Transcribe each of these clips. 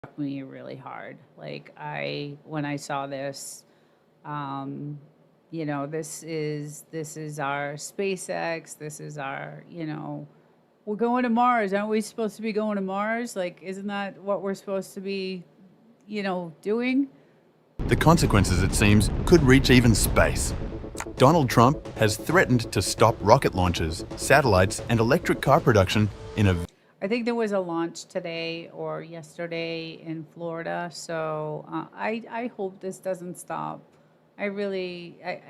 struck me really hard. Like when I saw this, um, this is our SpaceX. This is our, we're going to Mars. Aren't we supposed to be going to Mars? Like, isn't that what we're supposed to be, doing? The consequences, it seems, could reach even space. Donald Trump has threatened to stop rocket launches, satellites, and electric car production in a I think there was a launch today or yesterday in Florida. So I hope this doesn't stop. I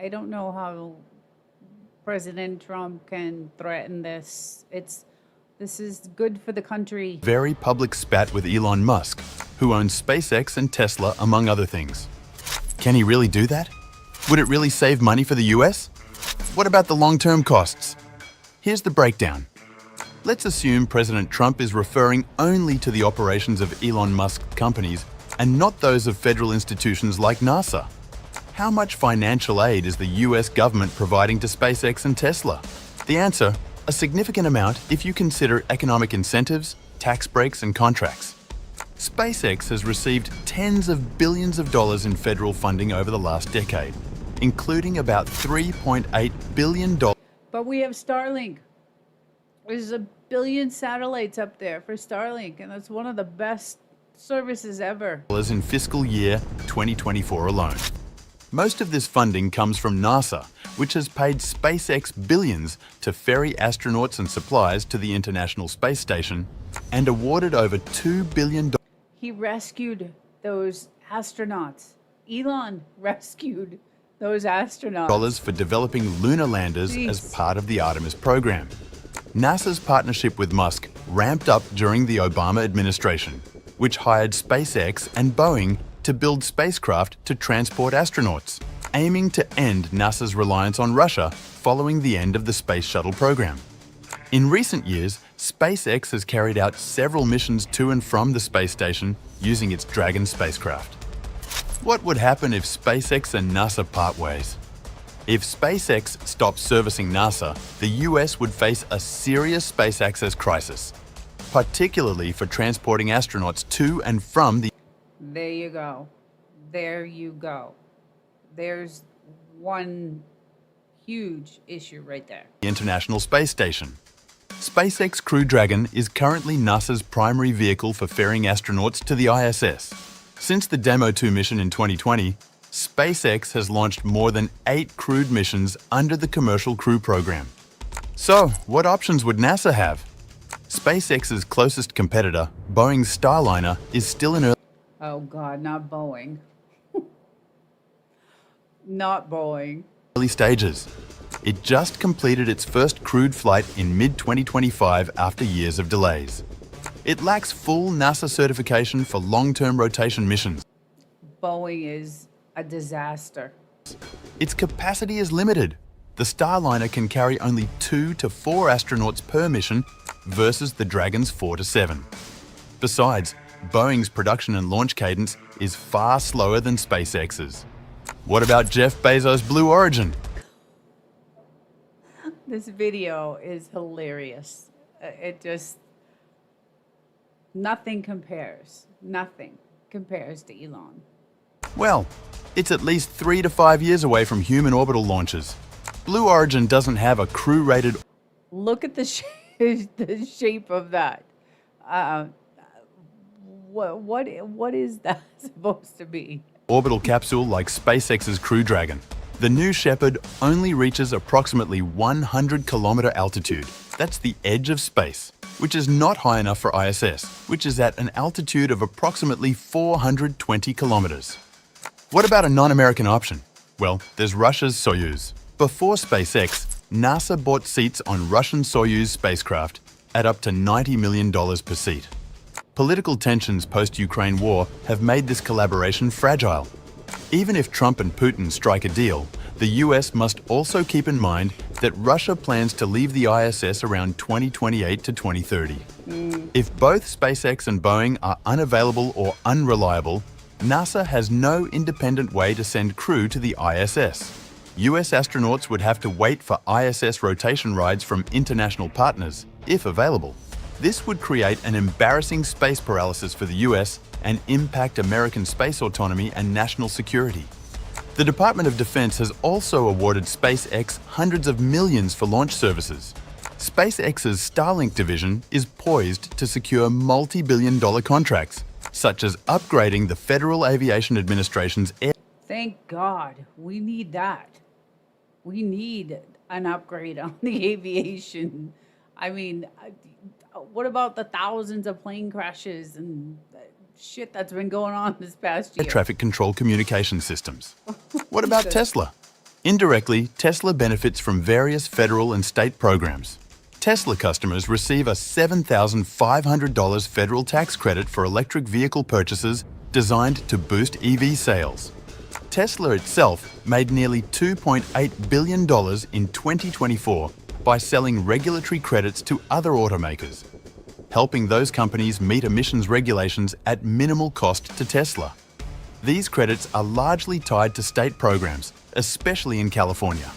don't know how President Trump can threaten this. This is good for the country. very public spat with Elon Musk, who owns SpaceX and Tesla, among other things. Can he really do that? Would it really save money for the US? What about the long-term costs? Here's the breakdown. Let's assume President Trump is referring only to the operations of Elon Musk companies and not those of federal institutions like NASA. How much financial aid is the US government providing to SpaceX and Tesla? The answer, a significant amount if you consider economic incentives, tax breaks, and contracts. SpaceX has received tens of billions of dollars in federal funding over the last decade, including about $3.8 billion But we have Starlink. There's a billion satellites up there for Starlink, and that's one of the best services ever. in fiscal year 2024 alone. Most of this funding comes from NASA, which has paid SpaceX billions to ferry astronauts and supplies to the International Space Station and awarded over $2 billion He rescued those astronauts. Elon rescued those astronauts. for developing lunar landers as Jeez. part of the Artemis program. NASA's partnership with Musk ramped up during the Obama administration, which hired SpaceX and Boeing to build spacecraft to transport astronauts, aiming to end NASA's reliance on Russia following the end of the Space Shuttle program. In recent years, SpaceX has carried out several missions to and from the space station using its Dragon spacecraft. What would happen if SpaceX and NASA part ways? If SpaceX stops servicing NASA, the US would face a serious space access crisis, particularly for transporting astronauts to and from the There you go. There you go. There's one huge issue right there. International Space Station. SpaceX Crew Dragon is currently NASA's primary vehicle for ferrying astronauts to the ISS. Since the Demo 2 mission in 2020, SpaceX has launched more than 8 crewed missions under the Commercial Crew Program. So, what options would NASA have? SpaceX's closest competitor, Boeing's Starliner, is still in Oh God, not Boeing. Not Boeing. early stages. It just completed its first crewed flight in mid-2025 after years of delays. It lacks full NASA certification for long-term rotation missions. Boeing is a disaster. Its capacity is limited. The Starliner can carry only 2 to 4 astronauts per mission versus the Dragon's 4 to 7. Besides, Boeing's production and launch cadence is far slower than SpaceX's. What about Jeff Bezos' Blue Origin? This video is hilarious. Nothing compares. Nothing compares to Elon. Well, it's at least 3 to 5 years away from human orbital launches. Blue Origin doesn't have a crew-rated Look at the the shape of that. What is that supposed to be? orbital capsule like SpaceX's Crew Dragon. The New Shepard only reaches approximately 100-kilometer altitude. That's the edge of space, which is not high enough for ISS, which is at an altitude of approximately 420 kilometers. What about a non-American option? Well, there's Russia's Soyuz. Before SpaceX, NASA bought seats on Russian Soyuz spacecraft at up to $90 million per seat. Political tensions post-Ukraine war have made this collaboration fragile. Even if Trump and Putin strike a deal, the US must also keep in mind that Russia plans to leave the ISS around 2028 to 2030. If both SpaceX and Boeing are unavailable or unreliable, NASA has no independent way to send crew to the ISS. US astronauts would have to wait for ISS rotation rides from international partners, if available. This would create an embarrassing space paralysis for the US and impact American space autonomy and national security. The Department of Defense has also awarded SpaceX hundreds of millions for launch services. SpaceX's Starlink division is poised to secure multi-billion-dollar contracts, such as upgrading the Federal Aviation Administration's air. Thank God. We need that. We need an upgrade on the aviation. I mean, what about the thousands of plane crashes and shit that's been going on this past year? Traffic control communication systems. What about Tesla? Indirectly, Tesla benefits from various federal and state programs. Tesla customers receive a $7,500 federal tax credit for electric vehicle purchases designed to boost EV sales. Tesla itself made nearly $2.8 billion in 2024 by selling regulatory credits to other automakers, helping those companies meet emissions regulations at minimal cost to Tesla. These credits are largely tied to state programs, especially in California.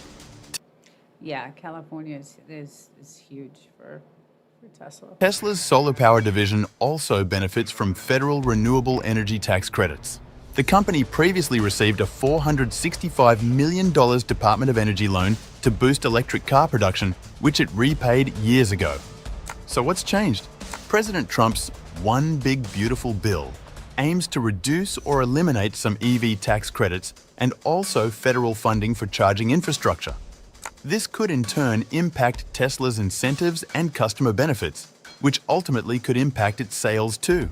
Yeah, California is huge for Tesla. Tesla's solar power division also benefits from federal renewable energy tax credits. The company previously received a $465 million Department of Energy loan to boost electric car production, which it repaid years ago. So what's changed? President Trump's One Big Beautiful Bill aims to reduce or eliminate some EV tax credits and also federal funding for charging infrastructure. This could in turn impact Tesla's incentives and customer benefits, which ultimately could impact its sales too.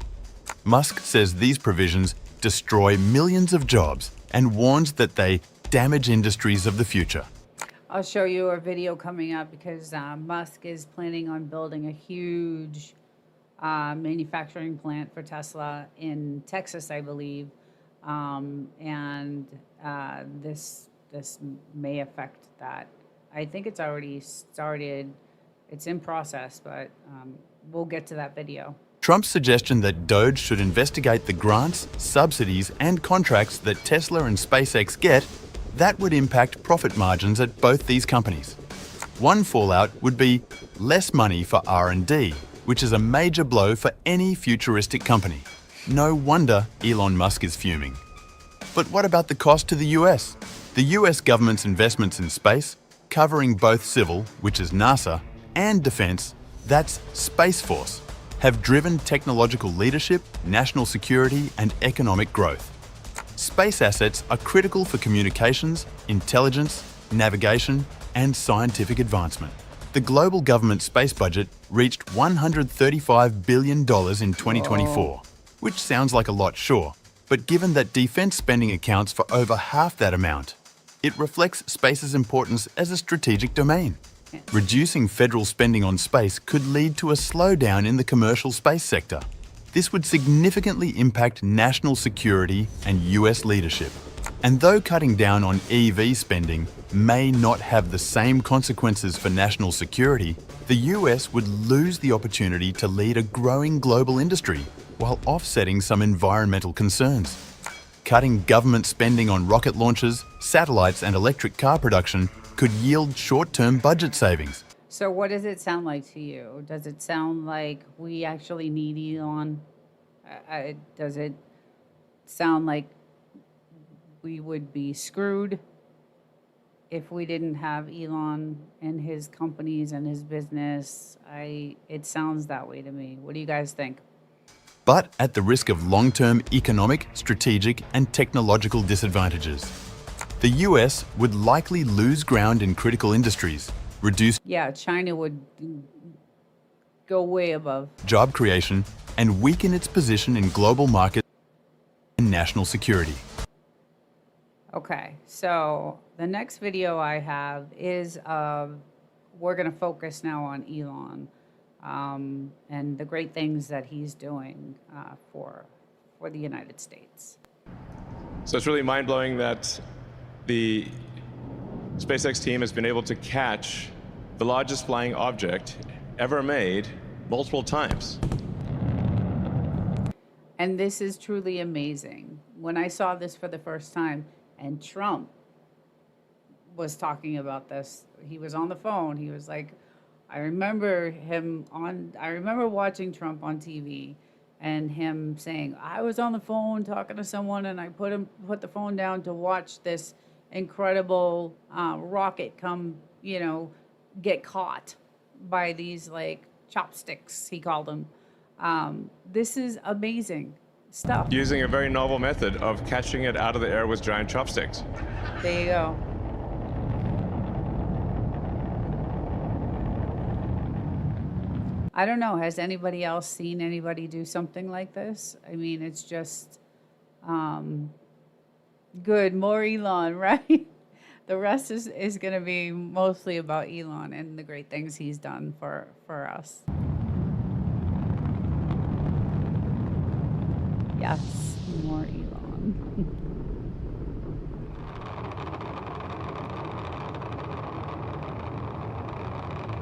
Musk says these provisions destroy millions of jobs and warns that they damage industries of the future. I'll show you a video coming up because Musk is planning on building a huge manufacturing plant for Tesla in Texas, I believe, and this may affect that. I think it's already started. It's in process, but we'll get to that video. Trump's suggestion that DOGE should investigate the grants, subsidies, and contracts that Tesla and SpaceX get, that would impact profit margins at both these companies. One fallout would be less money for R&D, which is a major blow for any futuristic company. No wonder Elon Musk is fuming. But what about the cost to the US? The US government's investments in space, covering both civil, which is NASA, and defense, that's Space Force, have driven technological leadership, national security, and economic growth. Space assets are critical for communications, intelligence, navigation, and scientific advancement. The global government space budget reached $135 billion in 2024, which sounds like a lot, sure, but given that defense spending accounts for over half that amount, it reflects space's importance as a strategic domain. Reducing federal spending on space could lead to a slowdown in the commercial space sector. This would significantly impact national security and US leadership. And though cutting down on EV spending may not have the same consequences for national security, the US would lose the opportunity to lead a growing global industry while offsetting some environmental concerns. Cutting government spending on rocket launches, satellites, and electric car production could yield short-term budget savings. So what does it sound like to you? Does it sound like we actually need Elon? Does it sound like we would be screwed if we didn't have Elon and his companies and his business? It sounds that way to me. What do you guys think? But at the risk of long-term economic, strategic, and technological disadvantages. The US would likely lose ground in critical industries, reduce China would go way above job creation, and weaken its position in global markets and national security. Okay, so the next video I have is we're going to focus now on Elon and the great things that he's doing for the United States. So it's really mind-blowing that the SpaceX team has been able to catch the largest flying object ever made multiple times. And this is truly amazing. When I saw this for the first time, and Trump was talking about this, he was on the phone. He was like, I remember watching Trump on TV, and him saying, I was on the phone talking to someone and I put the phone down to watch this incredible rocket come, get caught by these like chopsticks, he called them. This is amazing stuff. Using a very novel method of catching it out of the air with giant chopsticks. There you go. I don't know. Has anybody else seen anybody do something like this? I mean, it's just good. More Elon, right? The rest is going to be mostly about Elon and the great things he's done for us. Yes, more Elon.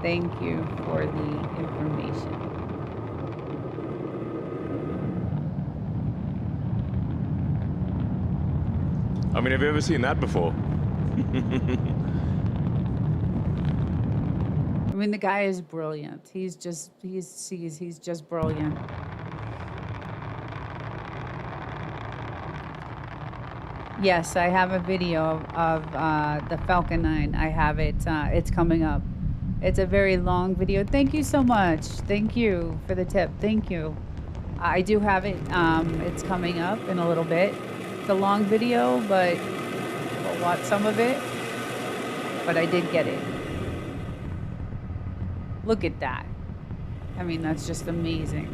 Thank you for the information. I mean, have you ever seen that before? I mean, the guy is brilliant. He's just brilliant. Yes, I have a video of the Falcon 9. I have it. It's coming up. It's a very long video. Thank you so much. Thank you for the tip. Thank you. I do have it. It's coming up in a little bit. It's a long video, but we'll watch some of it. But I did get it. Look at that. I mean, that's just amazing.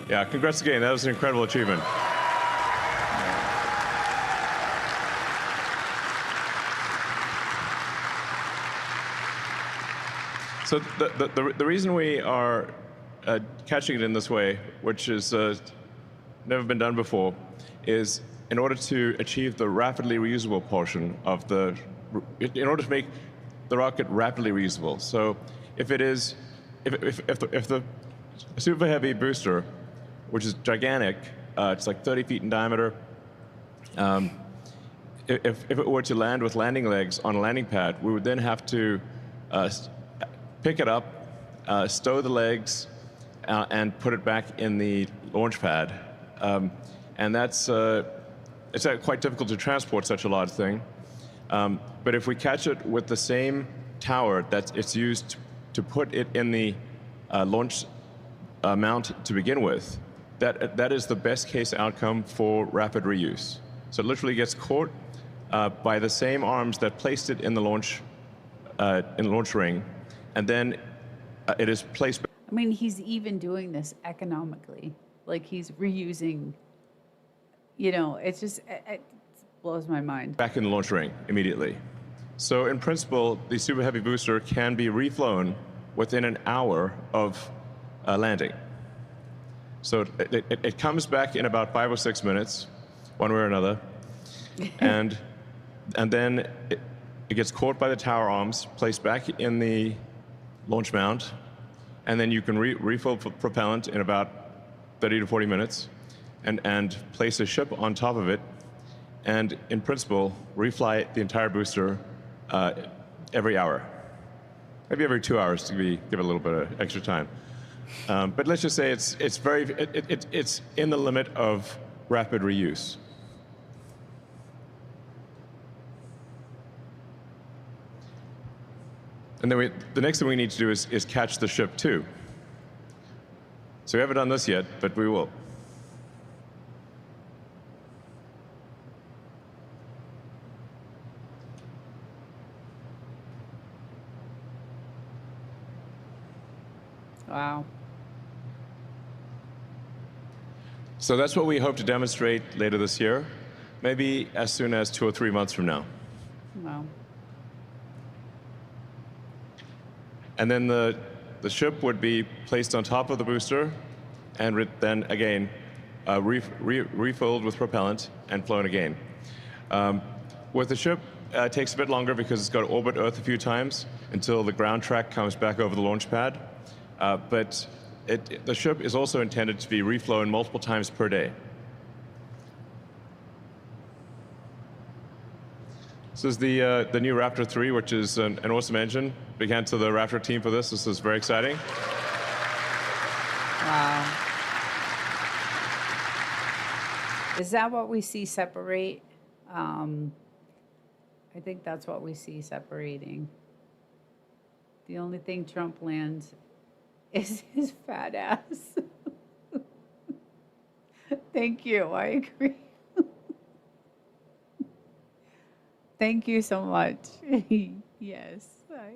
Yeah, congrats again. That was an incredible achievement. So the reason we are catching it in this way, which has never been done before, is in order to achieve the rapidly reusable portion of in order to make the rocket rapidly reusable. So if the super heavy booster, which is gigantic, it's like 30 feet in diameter, if it were to land with landing legs on a landing pad, we would then have to pick it up, stow the legs, and put it back in the launch pad. And it's quite difficult to transport such a large thing. But if we catch it with the same tower that it's used to put it in the launch mount to begin with, that is the best case outcome for rapid reuse. So it literally gets caught by the same arms that placed it in the launch ring, and then it is placed. I mean, he's even doing this economically. Like, he's reusing, it blows my mind. Back in the launch ring immediately. So in principle, the Super Heavy booster can be reflown within an hour of landing. So it comes back in about 5 or 6 minutes, one way or another, and then it gets caught by the tower arms, placed back in the launch mount, and then you can refill propellant in about 30 to 40 minutes, and place a ship on top of it, and in principle, refly the entire booster every hour. Maybe every 2 hours to give it a little bit of extra time. But let's just say it's in the limit of rapid reuse. And then the next thing we need to do is catch the ship too. So we haven't done this yet, but we will. Wow. So that's what we hope to demonstrate later this year, maybe as soon as 2 or 3 months from now. Wow. And then the ship would be placed on top of the booster, and then again refilled with propellant and flown again. With the ship, it takes a bit longer because it's got to orbit Earth a few times until the ground track comes back over the launch pad. But the ship is also intended to be reflown multiple times per day. This is the new Raptor 3, which is an awesome engine. Big hand to the Raptor team for this. This is very exciting. Wow. Is that what we see separate? Um, I think that's what we see separating. The only thing Trump lands is his fat ass. Thank you. I agree. Thank you so much. Yes, I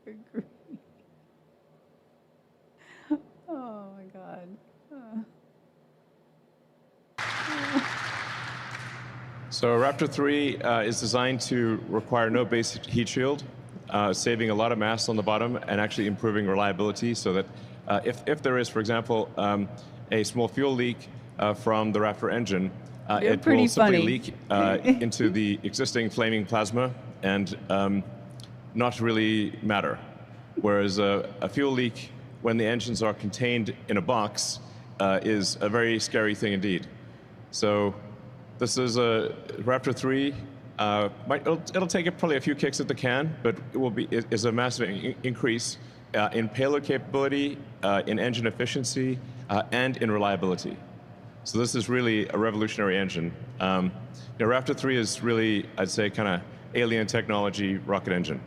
agree. Oh my God. So Raptor 3 is designed to require no base heat shield, saving a lot of mass on the bottom and actually improving reliability so that if there is, for example, a small fuel leak from the Raptor engine, You're it will pretty simply funny. leak into the existing flaming plasma and not really matter. Whereas a fuel leak, when the engines are contained in a box, is a very scary thing indeed. So this is a Raptor 3. It'll take it probably a few kicks at the can, but it is a massive increase in payload capability, in engine efficiency, and in reliability. So this is really a revolutionary engine. Raptor 3 is really, I'd say, kind of alien technology rocket engine.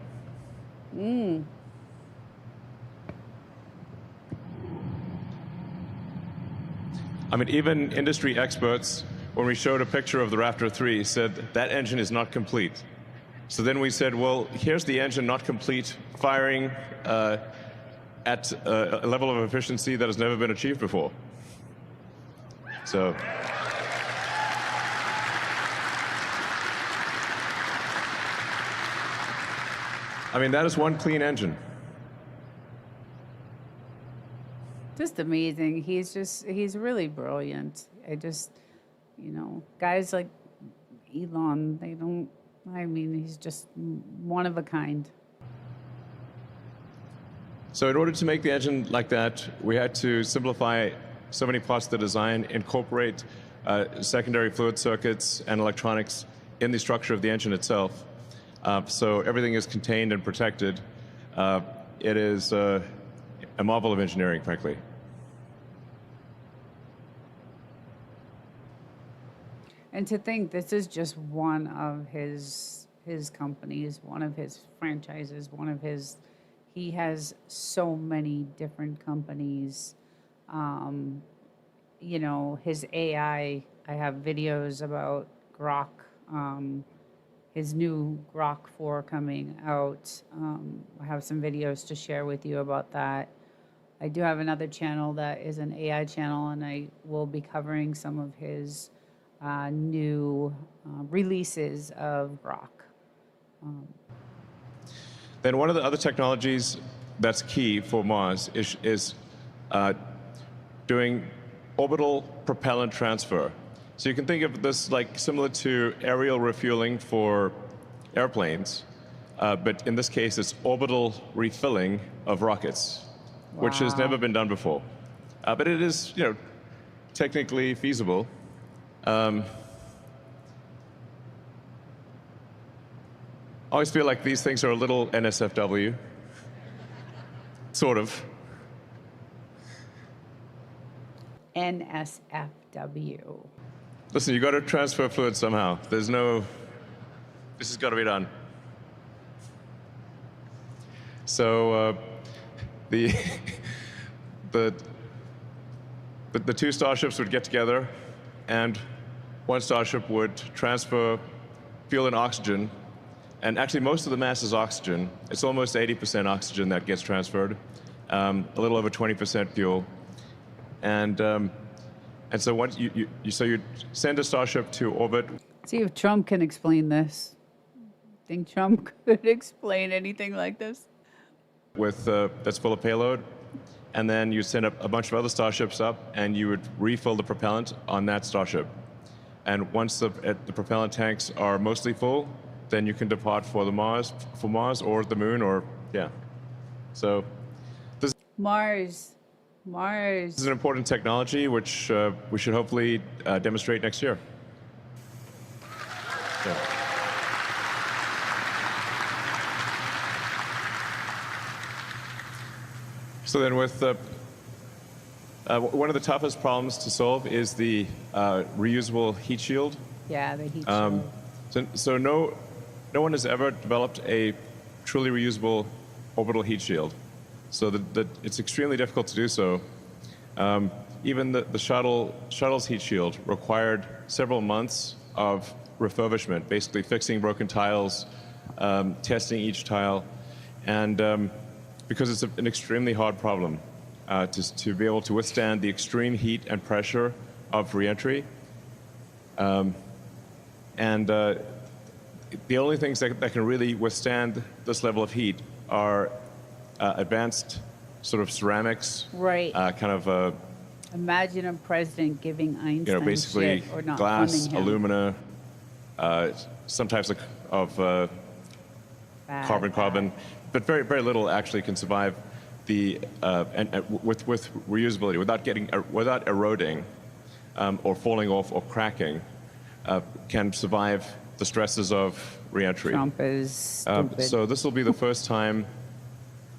I mean, even industry experts, when we showed a picture of the Raptor 3, said that engine is not complete. So then we said, well, here's the engine not complete, firing at a level of efficiency that has never been achieved before. So. I mean, that is one clean engine. Just amazing. He's really brilliant. Guys like Elon, he's just one of a kind. So in order to make the engine like that, we had to simplify so many parts of the design, incorporate secondary fluid circuits and electronics in the structure of the engine itself. So everything is contained and protected. It is a marvel of engineering, frankly. And to think this is just one of his companies, one of his franchises, he has so many different companies. His AI, I have videos about Grok, his new Grok 4 coming out. I have some videos to share with you about that. I do have another channel that is an AI channel, and I will be covering some of his new releases of Grok. Then one of the other technologies that's key for Mars is doing orbital propellant transfer. So you can think of this like similar to aerial refueling for airplanes, but in this case, it's orbital refilling of rockets, which has never been done before. But it is, technically feasible. I always feel like these things are a little NSFW, sort of. NSFW. Listen, you got to transfer fluid somehow. This has got to be done. So the two starships would get together, and one starship would transfer fuel and oxygen. And actually, most of the mass is oxygen. It's almost 80% oxygen that gets transferred, a little over 20% fuel. And so once you send a starship to orbit. See if Trump can explain this. Think Trump could explain anything like this? That's full of payload, and then you send up a bunch of other starships up, and you would refill the propellant on that starship. And once the propellant tanks are mostly full, then you can depart for Mars or the moon, or yeah. So Mars. This is an important technology which we should hopefully demonstrate next year. Yeah. So then with One of the toughest problems to solve is the reusable heat shield. Yeah, the heat shield. So no one has ever developed a truly reusable orbital heat shield. So it's extremely difficult to do so. Even the shuttle's heat shield required several months of refurbishment, basically fixing broken tiles, testing each tile, and because it's an extremely hard problem to be able to withstand the extreme heat and pressure of reentry. The only things that can really withstand this level of heat are advanced sort of ceramics, Right. kind of Imagine a president giving Einstein basically shit or not glass, funding him. alumina, some types of carbon, but very little actually can survive the with reusability without eroding or falling off or cracking, can survive the stresses of reentry. Trump is stupid. So this will be the first time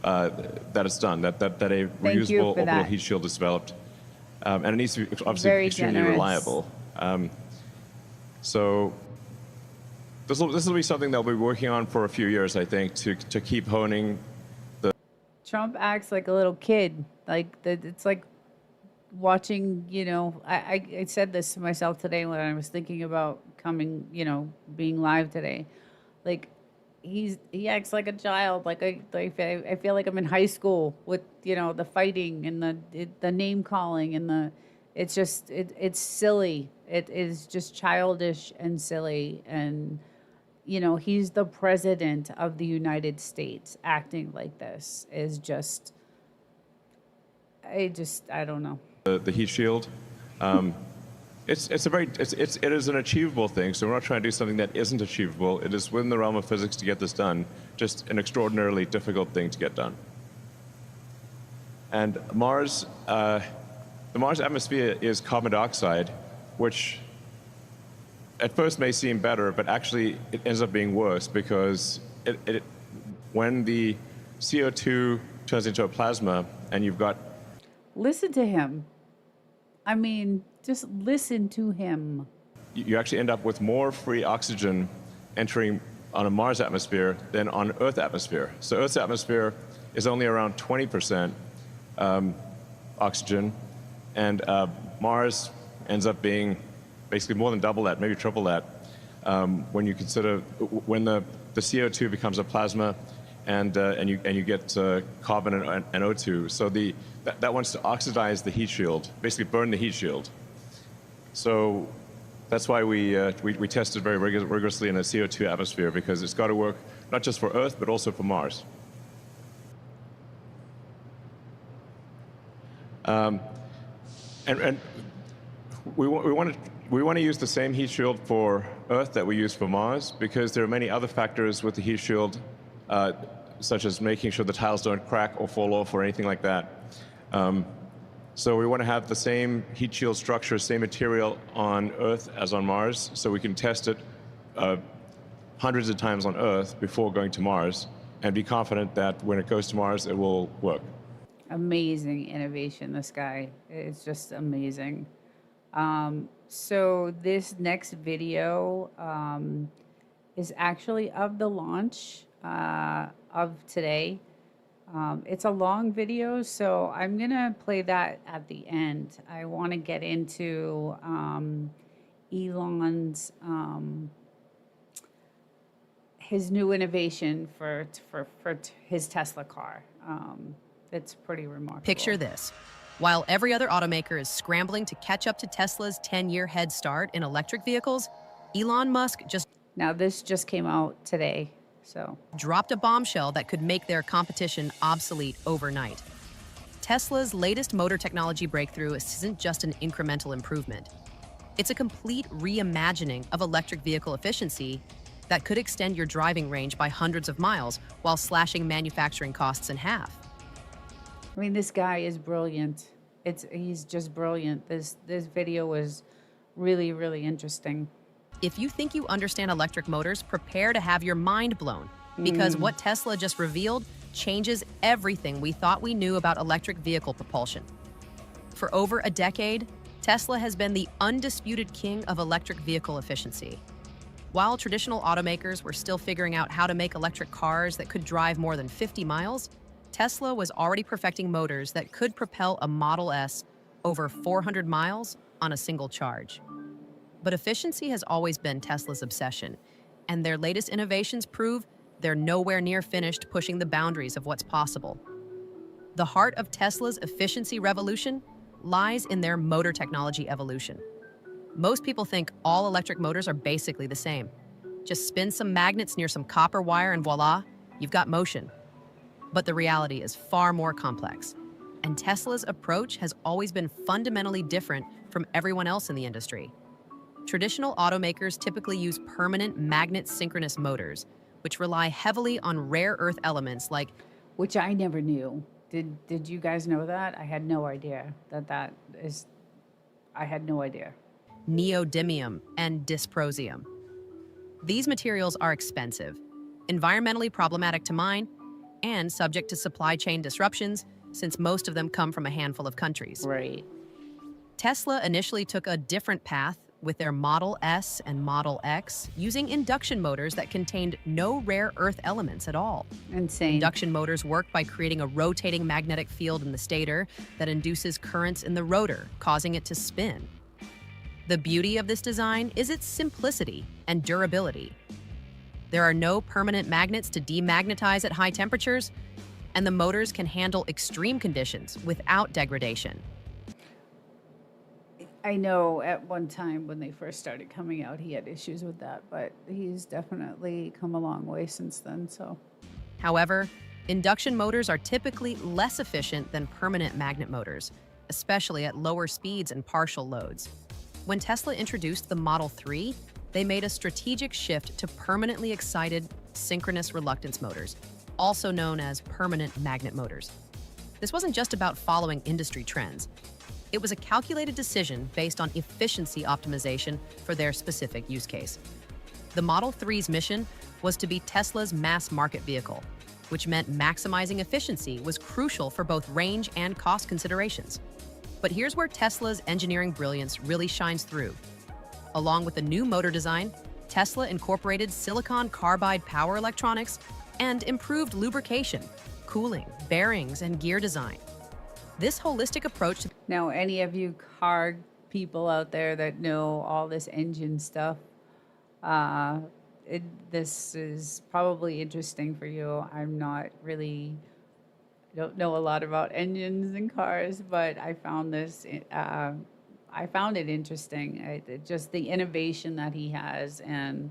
that it's done, that a Thank you reusable for orbital that. heat shield is developed. And it needs to be obviously Very extremely generous. reliable. So this will be something that we'll be working on for a few years, I think, to keep honing. Trump acts like a little kid. Like it's like watching, I said this to myself today when I was thinking about coming, being live today. Like he acts like a child. Like I feel like I'm in high school with, the fighting and the name calling and it's just it's silly. It is just childish and silly, and he's the president of the United States. Acting like this is just, I don't know. The heat shield. It is an achievable thing. So we're not trying to do something that isn't achievable. It is within the realm of physics to get this done. Just an extraordinarily difficult thing to get done. And Mars, the Mars atmosphere is carbon dioxide, which at first may seem better, but actually it ends up being worse because when the CO2 turns into a plasma and you've got... Listen to him. I mean, just listen to him. You actually end up with more free oxygen entering on a Mars atmosphere than on Earth atmosphere. So Earth's atmosphere is only around 20% oxygen, and Mars ends up being basically more than double that, maybe triple that, when you consider when the CO2 becomes a plasma, and you get carbon and O2. So that wants to oxidize the heat shield, basically burn the heat shield. So that's why we tested very rigorously in a CO2 atmosphere, because it's got to work not just for Earth but also for Mars. And we want to use the same heat shield for Earth that we use for Mars, because there are many other factors with the heat shield, such as making sure the tiles don't crack or fall off or anything like that. So we want to have the same heat shield structure, same material on Earth as on Mars, so we can test it hundreds of times on Earth before going to Mars, and be confident that when it goes to Mars, it will work. Amazing innovation, this guy. It's just amazing. So this next video is actually of the launch of today. It's a long video, so I'm gonna play that at the end. I want to get into Elon's his new innovation for his Tesla car. It's pretty remarkable. Picture this. While every other automaker is scrambling to catch up to Tesla's 10-year head start in electric vehicles, Elon Musk just Now this just came out today, so dropped a bombshell that could make their competition obsolete overnight. Tesla's latest motor technology breakthrough isn't just an incremental improvement. It's a complete reimagining of electric vehicle efficiency that could extend your driving range by hundreds of miles while slashing manufacturing costs in half. I mean, this guy is brilliant. He's just brilliant. This video was really, really interesting. If you think you understand electric motors, prepare to have your mind blown, because what Tesla just revealed changes everything we thought we knew about electric vehicle propulsion. For over a decade, Tesla has been the undisputed king of electric vehicle efficiency. While traditional automakers were still figuring out how to make electric cars that could drive more than 50 miles, Tesla was already perfecting motors that could propel a Model S over 400 miles on a single charge. But efficiency has always been Tesla's obsession, and their latest innovations prove they're nowhere near finished pushing the boundaries of what's possible. The heart of Tesla's efficiency revolution lies in their motor technology evolution. Most people think all electric motors are basically the same. Just spin some magnets near some copper wire and voila, you've got motion. But the reality is far more complex. And Tesla's approach has always been fundamentally different from everyone else in the industry. Traditional automakers typically use permanent magnet synchronous motors, which rely heavily on rare earth elements like, Which I never knew. Did you guys know that? I had no idea that is, I had no idea. neodymium and dysprosium. These materials are expensive, environmentally problematic to mine, and subject to supply chain disruptions since most of them come from a handful of countries. Right. Tesla initially took a different path with their Model S and Model X using induction motors that contained no rare earth elements at all. Insane. Induction motors work by creating a rotating magnetic field in the stator that induces currents in the rotor, causing it to spin. The beauty of this design is its simplicity and durability. There are no permanent magnets to demagnetize at high temperatures, and the motors can handle extreme conditions without degradation. I know at one time when they first started coming out, he had issues with that, but he's definitely come a long way since then, so. However, induction motors are typically less efficient than permanent magnet motors, especially at lower speeds and partial loads. When Tesla introduced the Model 3, they made a strategic shift to permanently excited synchronous reluctance motors, also known as permanent magnet motors. This wasn't just about following industry trends. It was a calculated decision based on efficiency optimization for their specific use case. The Model 3's mission was to be Tesla's mass market vehicle, which meant maximizing efficiency was crucial for both range and cost considerations. But here's where Tesla's engineering brilliance really shines through. Along with the new motor design, Tesla incorporated silicon carbide power electronics and improved lubrication, cooling, bearings, and gear design. This holistic approach to Now, any of you car people out there that know all this engine stuff, this is probably interesting for you. I'm not really, don't know a lot about engines and cars, but I found this, I found it interesting. Just the innovation that he has and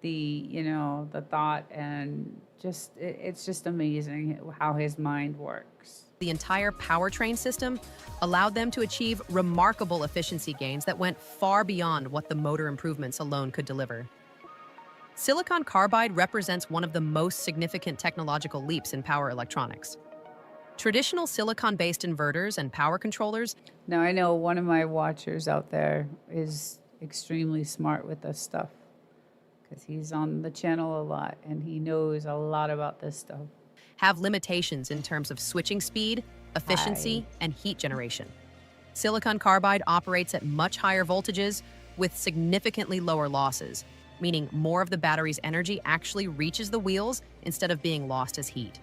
the thought and just, it's just amazing how his mind works. the entire powertrain system allowed them to achieve remarkable efficiency gains that went far beyond what the motor improvements alone could deliver. Silicon carbide represents one of the most significant technological leaps in power electronics. Traditional silicon-based inverters and power controllers. Now, I know one of my watchers out there is extremely smart with this stuff because he's on the channel a lot and he knows a lot about this stuff. Have limitations in terms of switching speed, efficiency, and heat generation. Silicon carbide operates at much higher voltages with significantly lower losses, meaning more of the battery's energy actually reaches the wheels instead of being lost as heat.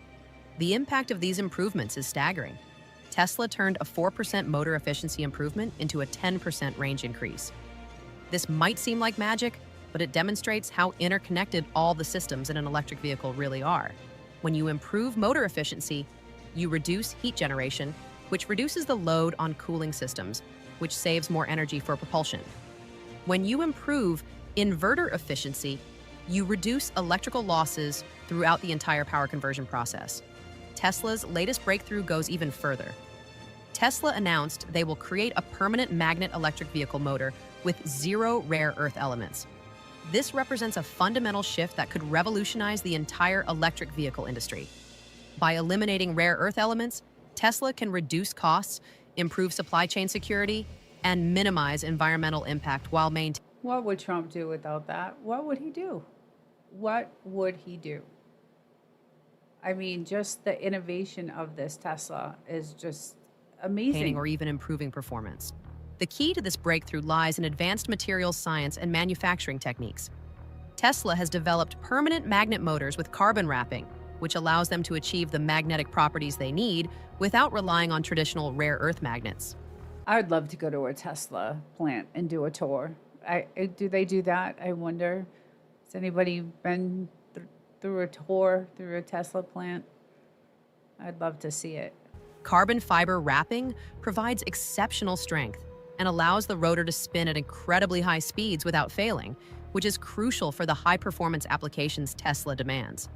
The impact of these improvements is staggering. Tesla turned a 4% motor efficiency improvement into a 10% range increase. This might seem like magic, but it demonstrates how interconnected all the systems in an electric vehicle really are. When you improve motor efficiency, you reduce heat generation, which reduces the load on cooling systems, which saves more energy for propulsion. When you improve inverter efficiency, you reduce electrical losses throughout the entire power conversion process. Tesla's latest breakthrough goes even further. Tesla announced they will create a permanent magnet electric vehicle motor with 0 rare earth elements. This represents a fundamental shift that could revolutionize the entire electric vehicle industry. By eliminating rare earth elements, Tesla can reduce costs, improve supply chain security, and minimize environmental impact while maintaining. What would Trump do without that? What would he do? What would he do? I mean, just the innovation of this Tesla is just amazing. or even improving performance. The key to this breakthrough lies in advanced materials science and manufacturing techniques. Tesla has developed permanent magnet motors with carbon wrapping, which allows them to achieve the magnetic properties they need without relying on traditional rare earth magnets. I would love to go to a Tesla plant and do a tour. Do they do that? I wonder. Has anybody been through a tour through a Tesla plant? I'd love to see it. Carbon fiber wrapping provides exceptional strength and allows the rotor to spin at incredibly high speeds without failing, which is crucial for the high-performance applications Tesla demands.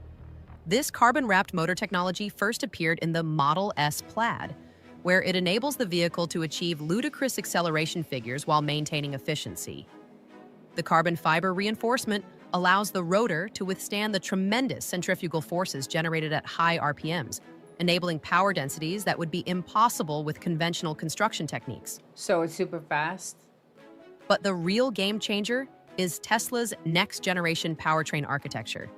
This carbon-wrapped motor technology first appeared in the Model S Plaid, where it enables the vehicle to achieve ludicrous acceleration figures while maintaining efficiency. The carbon fiber reinforcement allows the rotor to withstand the tremendous centrifugal forces generated at high RPMs, enabling power densities that would be impossible with conventional construction techniques. So it's super fast. But the real game changer is Tesla's next-generation powertrain architecture.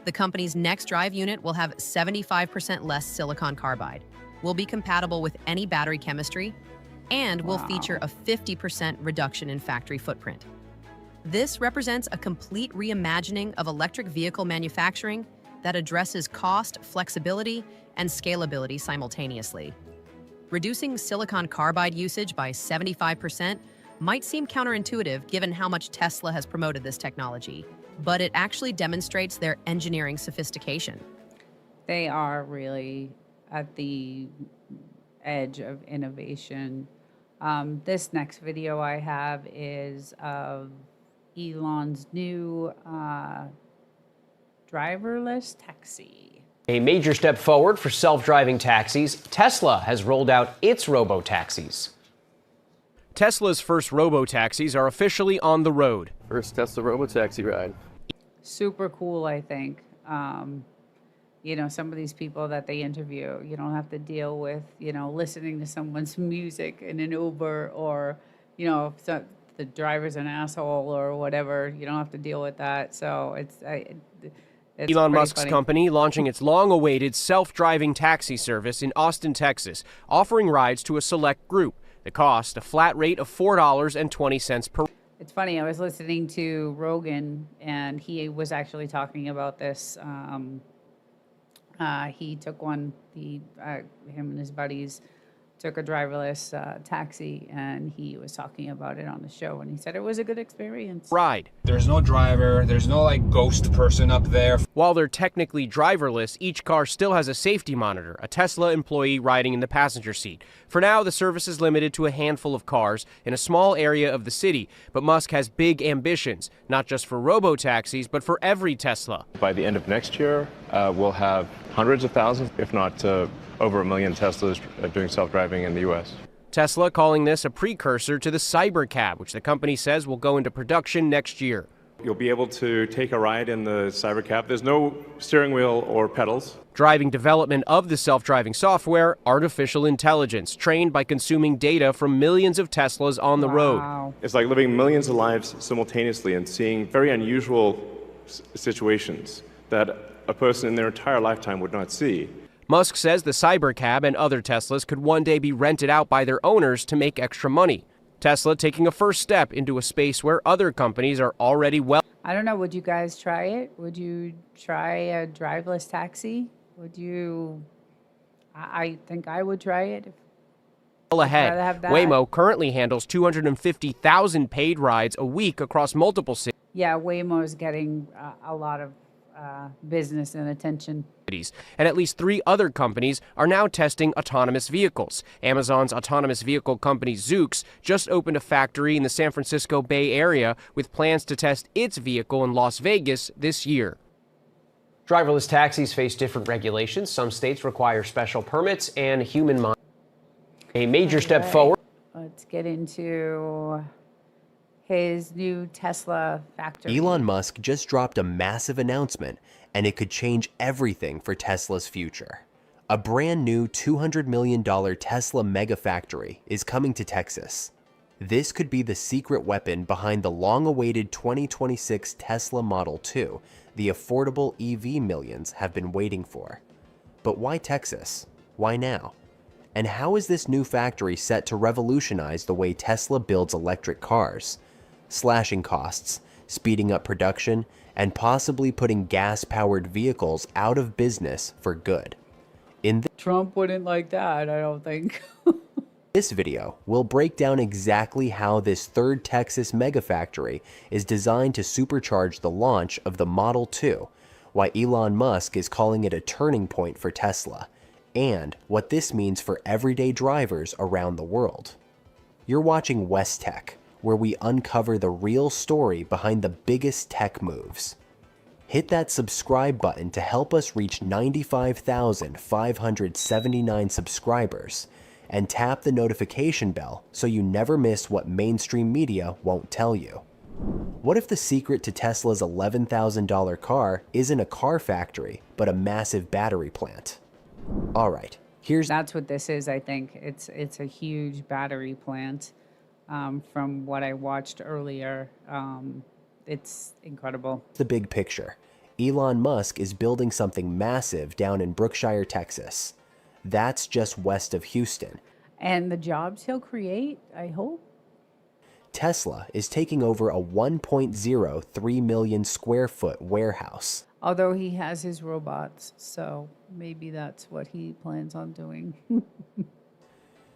The company's next drive unit will have 75% less silicon carbide, will be compatible with any battery chemistry, and will feature a 50% reduction in factory footprint. This represents a complete reimagining of electric vehicle manufacturing that addresses cost, flexibility, and scalability simultaneously. Reducing silicon carbide usage by 75% might seem counterintuitive given how much Tesla has promoted this technology, but it actually demonstrates their engineering sophistication. They are really at the edge of innovation. This next video I have is of Elon's new driverless taxi. A major step forward for self-driving taxis, Tesla has rolled out its robo-taxis. Tesla's first robo-taxis are officially on the road. First Tesla robotaxi ride. Super cool, I think. You know, some of these people that they interview, you don't have to deal with, you know, listening to someone's music in an Uber, or, you know, if the driver's an asshole or whatever. You don't have to deal with that. So it's Elon pretty Musk's funny. company launching its long-awaited self-driving taxi service in Austin, Texas, offering rides to a select group. The cost, a flat rate of $4.20 per. It's funny, I was listening to Rogan, and he was actually talking about this. He took one, him and his buddies took a driverless taxi, and he was talking about it on the show, and he said it was a good experience. Ride. There's no driver, there's no like ghost person up there. While they're technically driverless, each car still has a safety monitor, a Tesla employee riding in the passenger seat. For now, the service is limited to a handful of cars in a small area of the city, but Musk has big ambitions, not just for robo-taxis, but for every Tesla. By the end of next year, we'll have hundreds of thousands, if not over 1 million Teslas doing self-driving in the U.S. Tesla calling this a precursor to the Cybercab, which the company says will go into production next year. You'll be able to take a ride in the Cybercab. There's no steering wheel or pedals. Driving development of the self-driving software, artificial intelligence, trained by consuming data from millions of Teslas on the road. It's like living millions of lives simultaneously and seeing very unusual situations that a person in their entire lifetime would not see. Musk says the Cybercab and other Teslas could one day be rented out by their owners to make extra money. Tesla taking a first step into a space where other companies are already well. I don't know, would you guys try it? Would you try a driverless taxi? Would you? I think I would try it. Ahead. rather have that. Waymo currently handles 250,000 paid rides a week across multiple cities. Yeah, Waymo is getting a lot of business and attention. And at least 3 other companies are now testing autonomous vehicles. Amazon's autonomous vehicle company Zoox just opened a factory in the San Francisco Bay Area with plans to test its vehicle in Las Vegas this year. Driverless taxis face different regulations. Some states require special permits and human monitoring. A major step forward. Let's get into his new Tesla factory. Elon Musk just dropped a massive announcement, and it could change everything for Tesla's future. A brand new $200 million Tesla mega factory is coming to Texas. This could be the secret weapon behind the long-awaited 2026 Tesla Model 2, the affordable EV millions have been waiting for. But why Texas? Why now? And how is this new factory set to revolutionize the way Tesla builds electric cars, slashing costs, speeding up production, and possibly putting gas-powered vehicles out of business for good? In Trump wouldn't like that, I don't think. this video, we'll break down exactly how this third Texas megafactory is designed to supercharge the launch of the Model 2, why Elon Musk is calling it a turning point for Tesla, and what this means for everyday drivers around the world. You're watching West Tech, where we uncover the real story behind the biggest tech moves. Hit that subscribe button to help us reach 95,579 subscribers, and tap the notification bell so you never miss what mainstream media won't tell you. What if the secret to Tesla's $11,000 car isn't a car factory, but a massive battery plant? All right, That's what this is, I think. It's a huge battery plant. From what I watched earlier, it's incredible. the big picture. Elon Musk is building something massive down in Brookshire, Texas. That's just west of Houston. And the jobs he'll create, I hope. Tesla is taking over a 1.03 million square foot warehouse. Although he has his robots, so maybe that's what he plans on doing.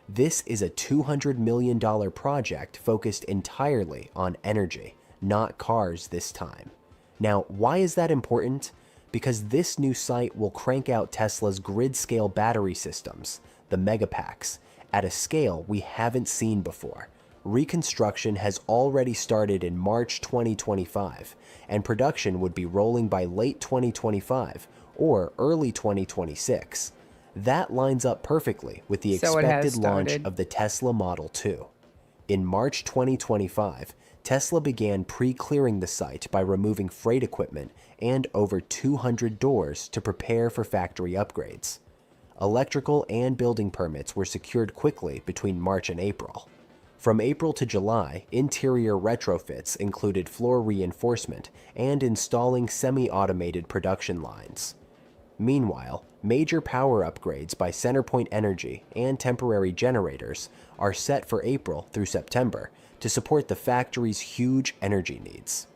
This is a $200 million project focused entirely on energy, not cars this time. Now, why is that important? Because this new site will crank out Tesla's grid-scale battery systems, the Megapacks, at a scale we haven't seen before. Reconstruction has already started in March 2025, and production would be rolling by late 2025 or early 2026. That lines up perfectly with the So it has expected launch started. of the Tesla Model 2. In March 2025, Tesla began pre-clearing the site by removing freight equipment and over 200 doors to prepare for factory upgrades. Electrical and building permits were secured quickly between March and April. From April to July, interior retrofits included floor reinforcement and installing semi-automated production lines. Meanwhile, major power upgrades by CenterPoint Energy and temporary generators are set for April through September to support the factory's huge energy needs.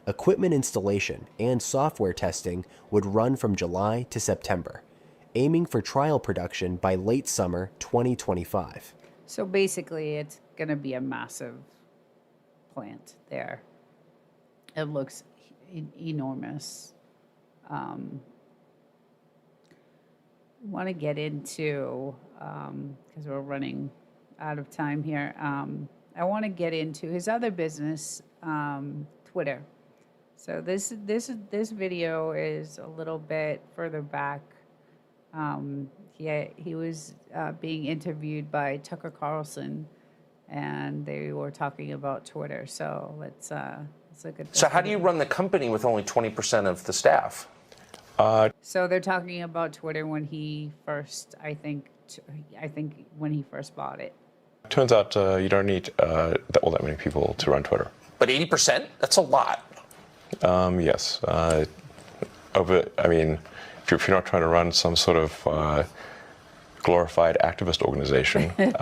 Equipment installation and software testing would run from July to September, aiming for trial production by late summer 2025. So basically, it's going to be a massive plant there. It looks enormous. Want to get into, because we're running out of time here, I want to get into his other business, Twitter. So this video is a little bit further back. He was being interviewed by Tucker Carlson, and they were talking about Twitter. So let's look at this. So how do you run the company with only 20% of the staff? So they're talking about Twitter when he first, I think when he first bought it. Turns out you don't need that many people to run Twitter. But 80%? That's a lot. Yes. If you're not trying to run some sort of glorified activist organization and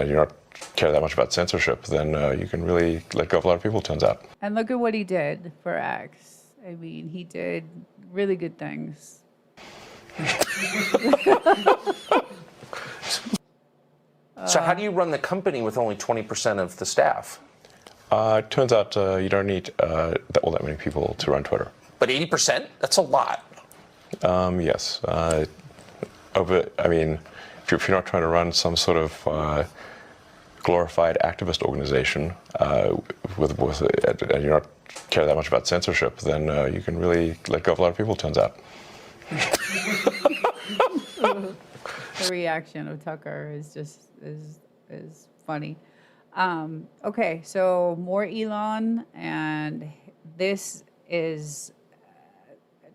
you're not care that much about censorship, then you can really let go of a lot of people, it turns out. And look at what he did for X. I mean, he did really good things. So how do you run the company with only 20% of the staff? Turns out you don't need that many people to run Twitter. But 80%? That's a lot. Yes. If you're not trying to run some sort of glorified activist organization and you're not care that much about censorship, then you can really let go of a lot of people, it turns out. The reaction of Tucker is just is funny. Okay, so more Elon, and this is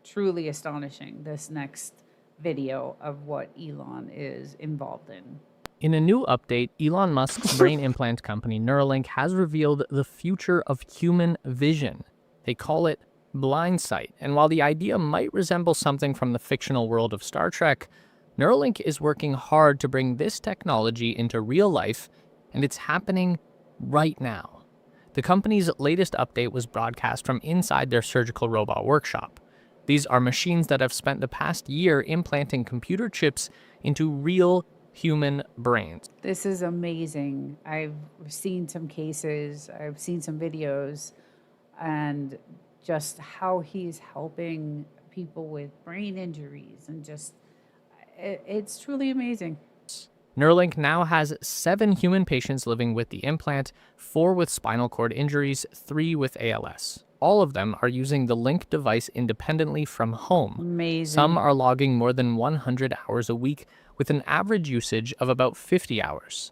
truly astonishing, this next video of what Elon is involved in. In a new update, Elon Musk's brain implant company Neuralink has revealed the future of human vision. They call it blind sight, and while the idea might resemble something from the fictional world of Star Trek, Neuralink is working hard to bring this technology into real life, and it's happening right now. The company's latest update was broadcast from inside their surgical robot workshop. These are machines that have spent the past year implanting computer chips into real human brains. This is amazing. I've seen some cases, I've seen some videos, and just how he's helping people with brain injuries, and just, it's truly amazing. Neuralink now has 7 human patients living with the implant, 4 with spinal cord injuries, 3 with ALS. All of them are using the Link device independently from home. Amazing. Some are logging more than 100 hours a week, with an average usage of about 50 hours.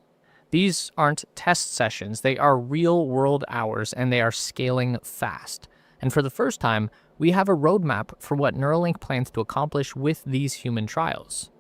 These aren't test sessions, they are real-world hours, and they are scaling fast. And for the first time, we have a roadmap for what Neuralink plans to accomplish with these human trials.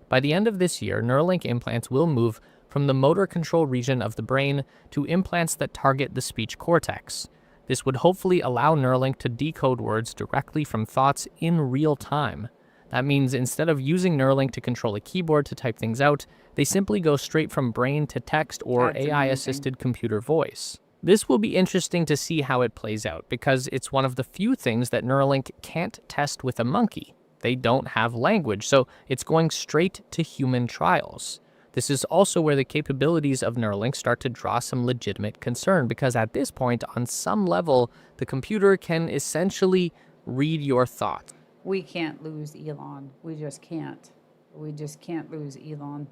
By the end of this year, Neuralink implants will move from the motor control region of the brain to implants that target the speech cortex. This would hopefully allow Neuralink to decode words directly from thoughts in real time. That means instead of using Neuralink to control a keyboard to type things out, they simply go straight from brain to text or AI-assisted computer voice. This will be interesting to see how it plays out, because it's one of the few things that Neuralink can't test with a monkey. They don't have language, so it's going straight to human trials. This is also where the capabilities of Neuralink start to draw some legitimate concern, because at this point, on some level, the computer can essentially read your thoughts. We can't lose Elon. We just can't. We just can't lose Elon.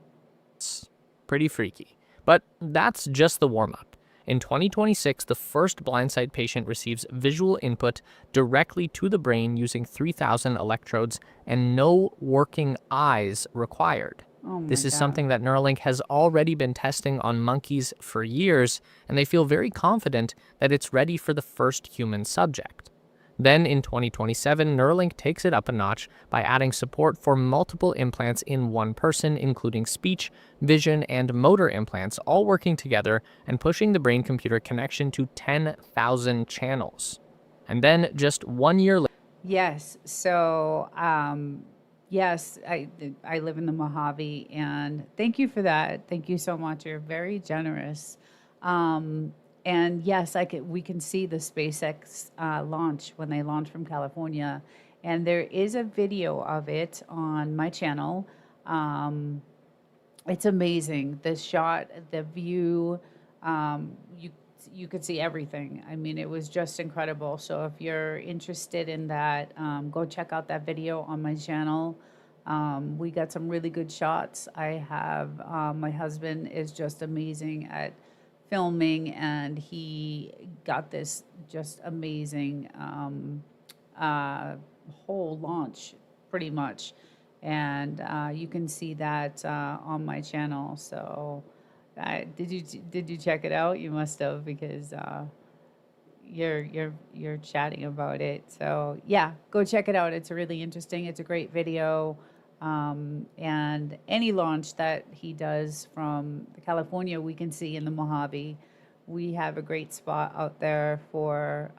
It's pretty freaky. But that's just the warm-up. In 2026, the first blindsight patient receives visual input directly to the brain using 3,000 electrodes and no working eyes required. This is something that Neuralink has already been testing on monkeys for years, and they feel very confident that it's ready for the first human subject. Then in 2027, Neuralink takes it up a notch by adding support for multiple implants in one person, including speech, vision, and motor implants, all working together and pushing the brain-computer connection to 10,000 channels. And then just 1 year later... Yes, so, yes, I live in the Mojave, and thank you for that. Thank you so much. You're very generous. And yes, we can see the SpaceX launch when they launch from California. And there is a video of it on my channel. It's amazing. The shot, the view, you could see everything. I mean, it was just incredible. So if you're interested in that, go check out that video on my channel. We got some really good shots. I have, my husband is just amazing at filming, and he got this just amazing whole launch pretty much, and you can see that on my channel. So did you check it out? You must have, because you're chatting about it. So yeah, go check it out. It's really interesting. It's a great video. And any launch that he does from California, we can see in the Mojave. We have a great spot out there for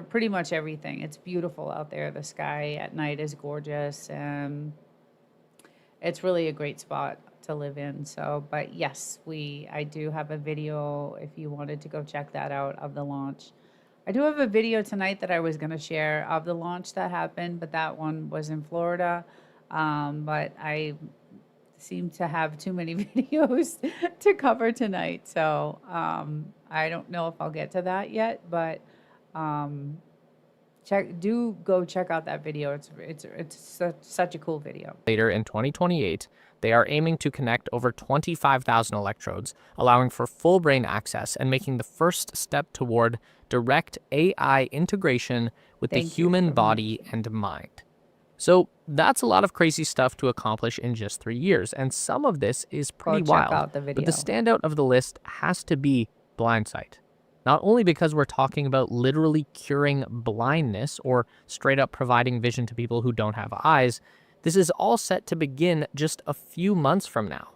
pretty much everything. It's beautiful out there. The sky at night is gorgeous, and it's really a great spot to live in. So, but yes, I do have a video if you wanted to go check that out of the launch. I do have a video tonight that I was going to share of the launch that happened, but that one was in Florida. But I seem to have too many videos to cover tonight. So I don't know if I'll get to that yet, but go check out that video. It's such a cool video. Later in 2028, they are aiming to connect over 25,000 electrodes, allowing for full brain access and making the first step toward direct AI integration with the human body and mind. So that's a lot of crazy stuff to accomplish in just 3 years, and some of this is pretty wild. Out the video. But the standout of the list has to be blindsight. Not only because we're talking about literally curing blindness or straight up providing vision to people who don't have eyes, this is all set to begin just a few months from now.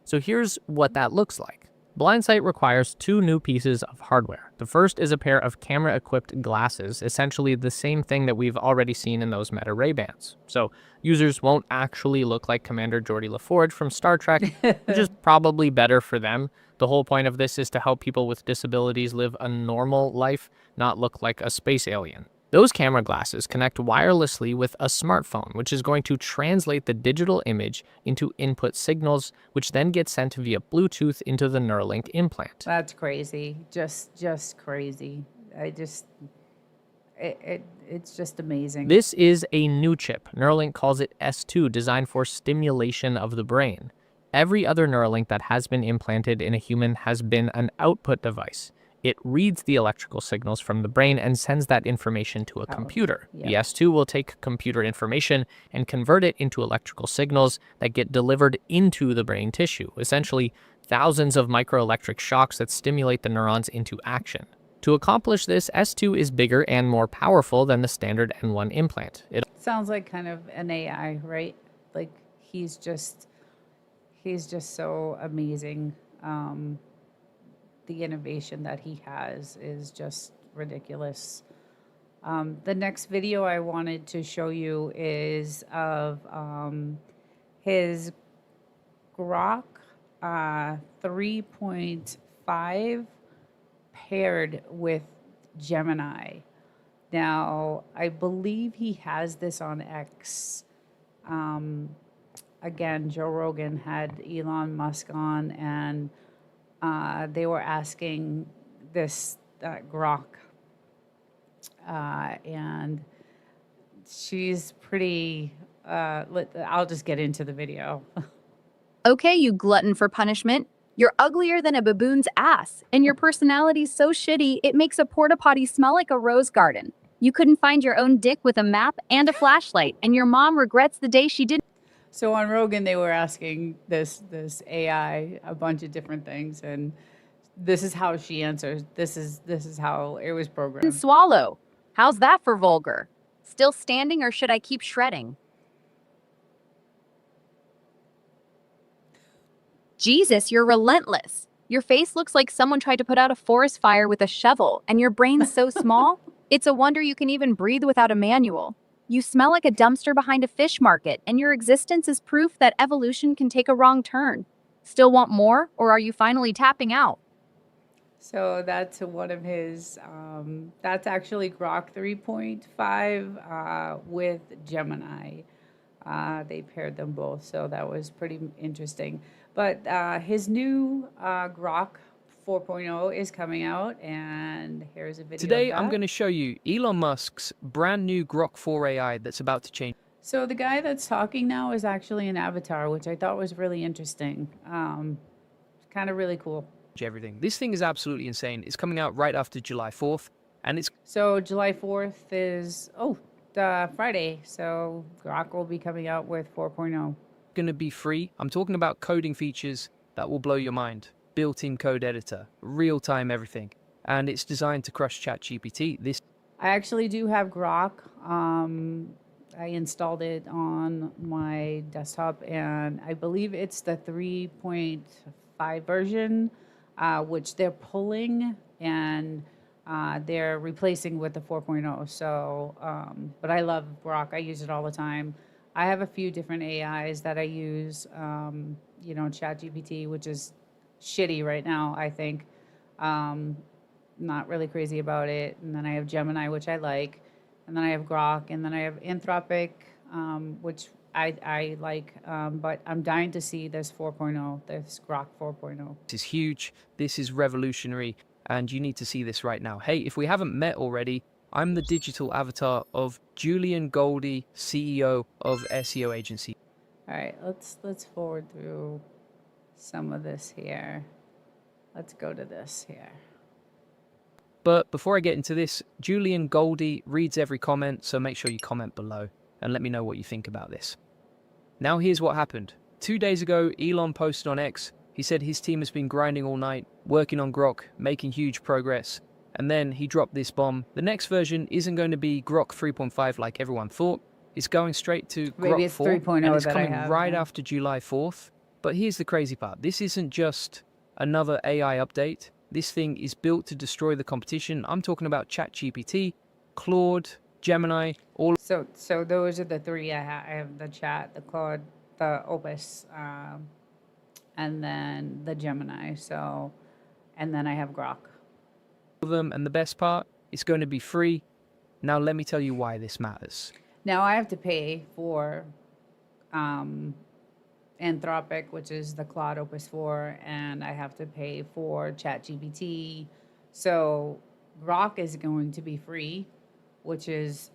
So here's what that looks like. Blindsight requires two new pieces of hardware. The first is a pair of camera-equipped glasses, essentially the same thing that we've already seen in those Meta Ray-Bans. So users won't actually look like Commander Geordi LaForge from Star Trek, which is probably better for them. The whole point of this is to help people with disabilities live a normal life, not look like a space alien. Those camera glasses connect wirelessly with a smartphone, which is going to translate the digital image into input signals, which then get sent via Bluetooth into the Neuralink implant. That's crazy. Just crazy. It's just amazing. This is a new chip. Neuralink calls it S2, designed for stimulation of the brain. Every other Neuralink that has been implanted in a human has been an output device. It reads the electrical signals from the brain and sends that information to a computer. Yep. The S2 will take computer information and convert it into electrical signals that get delivered into the brain tissue, essentially thousands of microelectric shocks that stimulate the neurons into action. To accomplish this, S2 is bigger and more powerful than the standard N1 implant. It sounds like kind of an AI, right? Like he's just so amazing. The innovation that he has is just ridiculous. The next video I wanted to show you is of his Grok 3.5 paired with Gemini. Now, I believe he has this on X. Again, Joe Rogan had Elon Musk on, and they were asking this Grok, and she's pretty, I'll just get into the video. Okay, you glutton for punishment. You're uglier than a baboon's ass, and your personality's so shitty it makes a porta potty smell like a rose garden. You couldn't find your own dick with a map and a flashlight, and your mom regrets the day she didn't. So on Rogan, they were asking this AI a bunch of different things, and this is how she answers. This is how it was programmed. Swallow. How's that for vulgar? Still standing, or should I keep shredding? Jesus, you're relentless. Your face looks like someone tried to put out a forest fire with a shovel, and your brain's so small, it's a wonder you can even breathe without a manual. You smell like a dumpster behind a fish market, and your existence is proof that evolution can take a wrong turn. Still want more, or are you finally tapping out? So that's one of his, that's actually Grok 3.5 with Gemini. They paired them both, so that was pretty interesting. But his new Grok 4.0 is coming out, and here's a video. Today, I'm going to show you Elon Musk's brand new Grok 4 AI that's about to change. So the guy that's talking now is actually an avatar, which I thought was really interesting. Kind of really cool. Everything. This thing is absolutely insane. It's coming out right after July 4th, and it's... So July 4th is, Friday, so Grok will be coming out with 4.0. Going to be free. I'm talking about coding features that will blow your mind. Built-in code editor, real-time everything, and it's designed to crush ChatGPT. I actually do have Grok. I installed it on my desktop, and I believe it's the 3.5 version, which they're pulling and they're replacing with the 4.0. So, but I love Grok. I use it all the time. I have a few different AIs that I use. ChatGPT, which is shitty right now, I think. Not really crazy about it. And then I have Gemini, which I like. And then I have Grok. And then I have Anthropic, which I like. But I'm dying to see this 4.0, this Grok 4.0. This is huge. This is revolutionary. And you need to see this right now. Hey, if we haven't met already, I'm the digital avatar of Julian Goldie, CEO of SEO agency. All right, let's forward through some of this here. Let's go to this here. But before I get into this, Julian Goldie reads every comment, so make sure you comment below and let me know what you think about this. Now here's what happened. 2 days ago, Elon posted on X. He said his team has been grinding all night, working on Grok, making huge progress. And then he dropped this bomb. The next version isn't going to be Grok 3.5 like everyone thought. It's going straight to Maybe Grok it's 4, 3.0 and it's that coming I have, right yeah. after July 4th. But here's the crazy part. This isn't just another AI update. This thing is built to destroy the competition. I'm talking about ChatGPT, Claude, Gemini, all. So those are the three I have. I have the Chat, the Claude, the Opus, and then the Gemini. So, and then I have Grok. Of them, and the best part, it's going to be free. Now let me tell you why this matters. Now I have to pay for Anthropic, which is the Claude Opus 4, and I have to pay for ChatGPT. So Grok is going to be free, which is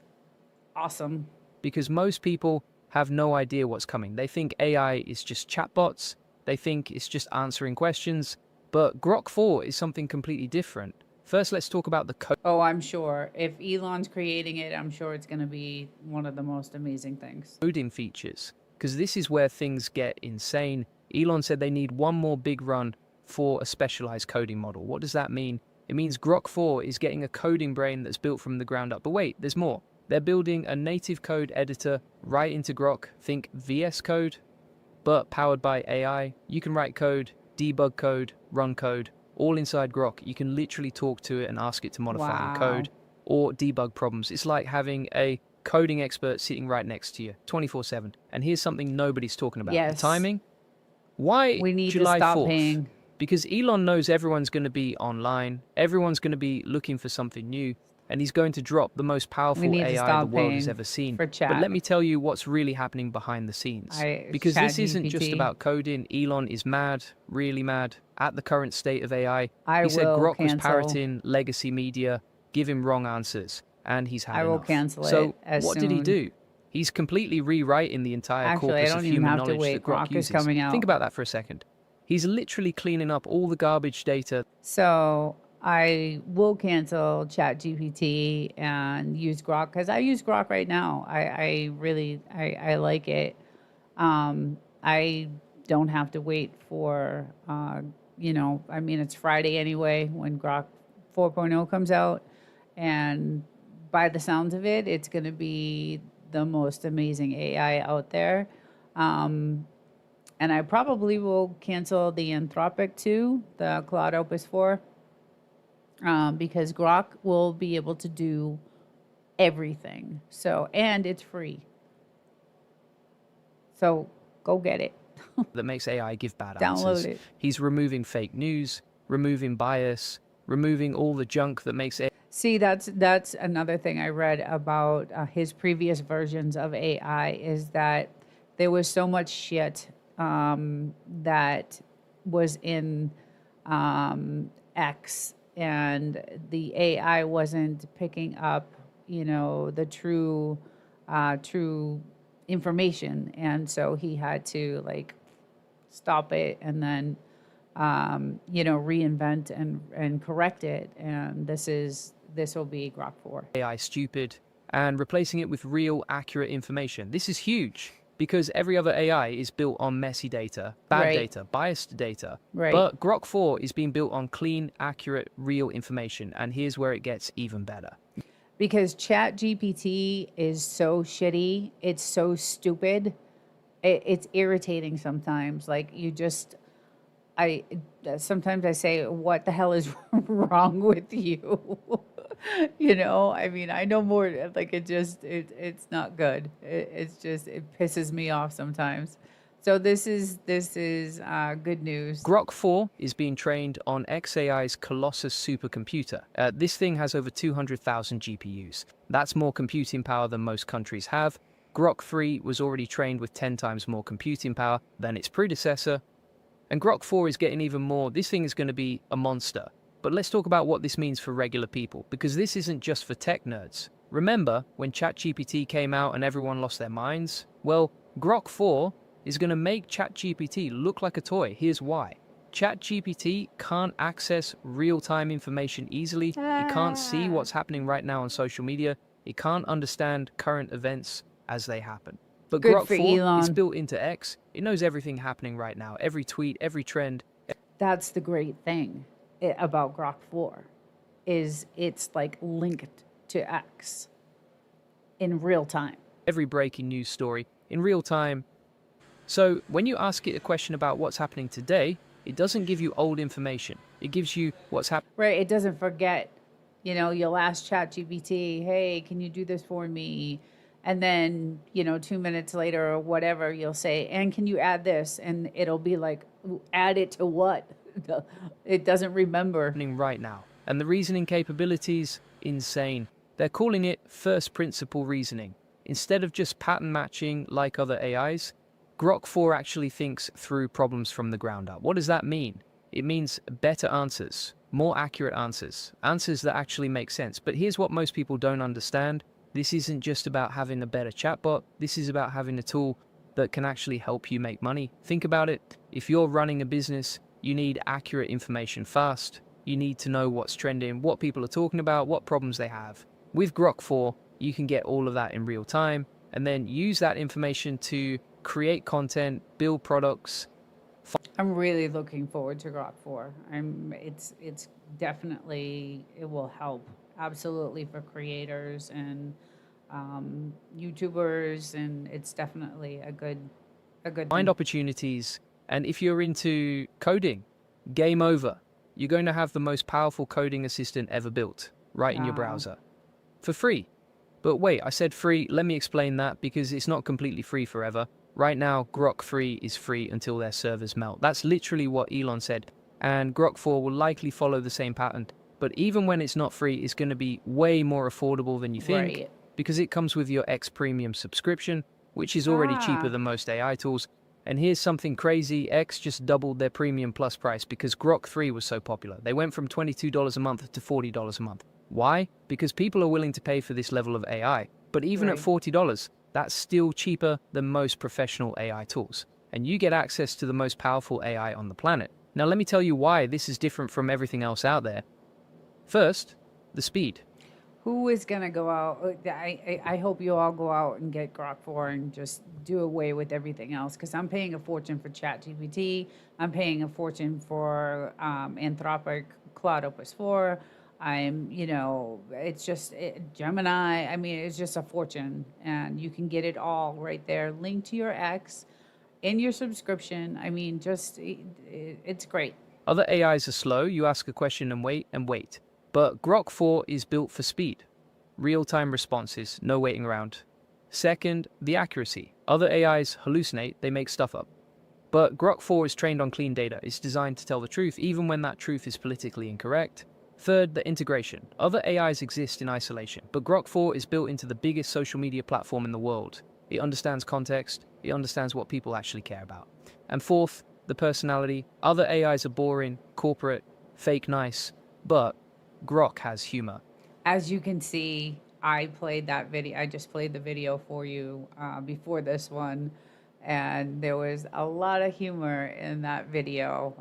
awesome. Because most people have no idea what's coming. They think AI is just chatbots. They think it's just answering questions. But Grok 4 is something completely different. First, let's talk about the code. Oh, I'm sure. If Elon's creating it, I'm sure it's going to be one of the most amazing things. Coding features, because this is where things get insane. Elon said they need one more big run for a specialized coding model. What does that mean? It means Grok 4 is getting a coding brain that's built from the ground up. But wait, there's more. They're building a native code editor right into Grok. Think VS Code, but powered by AI. You can write code, debug code, run code, all inside Grok. You can literally talk to it and ask it to modify the code or debug problems. It's like having a coding expert sitting right next to you 24/7. And here's something nobody's talking about. Yes. The timing. Why We need July to stop 4th? paying. Because Elon knows everyone's going to be online. Everyone's going to be looking for something new. And he's going to drop the most powerful need to AI the stop world has paying ever seen. for chat. But let me tell you what's really happening behind the scenes. Because this isn't just ChatGPT. about coding. Elon is mad, really mad, at the current state of AI. I He said will Grok was cancel. parroting legacy media, give him wrong answers, and he's had I will enough. cancel So it as what did he soon. do? He's completely rewriting the entire Actually, I corpus don't of even human have to knowledge wait. that Grok Grok is uses. coming out. Think about that for a second. He's literally cleaning up all the garbage data. So I will cancel ChatGPT and use Grok because I use Grok right now. I really like it. I don't have to wait for I mean, it's Friday anyway when Grok 4.0 comes out, and by the sounds of it, it's going to be the most amazing AI out there. And I probably will cancel the Anthropic too, the Claude Opus 4, because Grok will be able to do everything. So, and it's free. So go get it. that makes AI give bad Download answers. it. He's removing fake news, removing bias, removing all the junk that makes AI. See, that's another thing I read about his previous versions of AI is that there was so much shit that was in X, and the AI wasn't picking up, the true information, and so he had to stop it and then reinvent and correct it, and this will be Grok 4. AI stupid and replacing it with real, accurate information. This is huge because every other AI is built on messy data, bad Right. data, biased data. Right. But Grok 4 is being built on clean, accurate, real information. And here's where it gets even better. Because ChatGPT is so shitty, it's so stupid, it's irritating sometimes. Sometimes I say, what the hell is wrong with you? I mean, I know more, it's not good. It pisses me off sometimes. So this is good news. Grok 4 is being trained on xAI's Colossus supercomputer. This thing has over 200,000 GPUs. That's more computing power than most countries have. Grok 3 was already trained with 10 times more computing power than its predecessor. And Grok 4 is getting even more. This thing is going to be a monster. But let's talk about what this means for regular people, because this isn't just for tech nerds. Remember when ChatGPT came out and everyone lost their minds? Well, Grok 4 is going to make ChatGPT look like a toy. Here's why. ChatGPT can't access real-time information easily. It can't see what's happening right now on social media. It can't understand current events as they happen. But Good Grok for 4 is Elon. built into X. It knows everything happening right now. Every tweet, every trend. That's the great thing about Grok 4 is it's linked to X in real time. Every breaking news story in real time. So when you ask it a question about what's happening today, It doesn't give you old information. It gives you what's happening. Right. It doesn't forget. You'll ask ChatGPT, hey, can you do this for me? And then, 2 minutes later or whatever, you'll say, and can you add this? And it'll be like, add it to what? It doesn't remember. Right now. And the reasoning capabilities, insane. They're calling it first principle reasoning. Instead of just pattern matching like other AIs, Grok 4 actually thinks through problems from the ground up. What does that mean? It means better answers, more accurate answers, answers that actually make sense. But here's what most people don't understand. This isn't just about having a better chatbot. This is about having a tool that can actually help you make money. Think about it. If you're running a business, you need accurate information fast. You need to know what's trending, what people are talking about, what problems they have. With Grok 4, you can get all of that in real time and then use that information to create content, build products. I'm really looking forward to Grok 4. It's definitely, it will help absolutely for creators and YouTubers, and it's definitely a good Find opportunities, and if you're into coding, game over. You're going to have the most powerful coding assistant ever built right in your browser for free. But wait, I said free. Let me explain that because it's not completely free forever. Right now, Grok 3 is free until their servers melt. That's literally what Elon said. And Grok 4 will likely follow the same pattern. But even when it's not free, it's going to be way more affordable than you think. Right. Because it comes with your X Premium subscription, which is already cheaper than most AI tools. And here's something crazy. X just doubled their Premium Plus price because Grok 3 was so popular. They went from $22 a month to $40 a month. Why? Because people are willing to pay for this level of AI. But even at $40, that's still cheaper than most professional AI tools. And you get access to the most powerful AI on the planet. Now let me tell you why this is different from everything else out there. First, the speed. Who is going to go out? I hope you all go out and get Grok 4 and just do away with everything else, because I'm paying a fortune for ChatGPT. I'm paying a fortune for Anthropic Claude Opus 4. It's just Gemini. I mean, it's just a fortune, and you can get it all right there, linked to your X, in your subscription. I mean, it's great. Other AIs are slow. You ask a question and wait and wait. But Grok 4 is built for speed. Real-time responses, no waiting around. Second, the accuracy. Other AIs hallucinate, they make stuff up. But Grok 4 is trained on clean data. It's designed to tell the truth, even when that truth is politically incorrect. Third, the integration. Other AIs exist in isolation, but Grok 4 is built into the biggest social media platform in the world. It understands context. It understands what people actually care about. And fourth, the personality. Other AIs are boring, corporate, fake nice, but Grok has humor. As you can see, I just played the video for you before this one, and there was a lot of humor in that video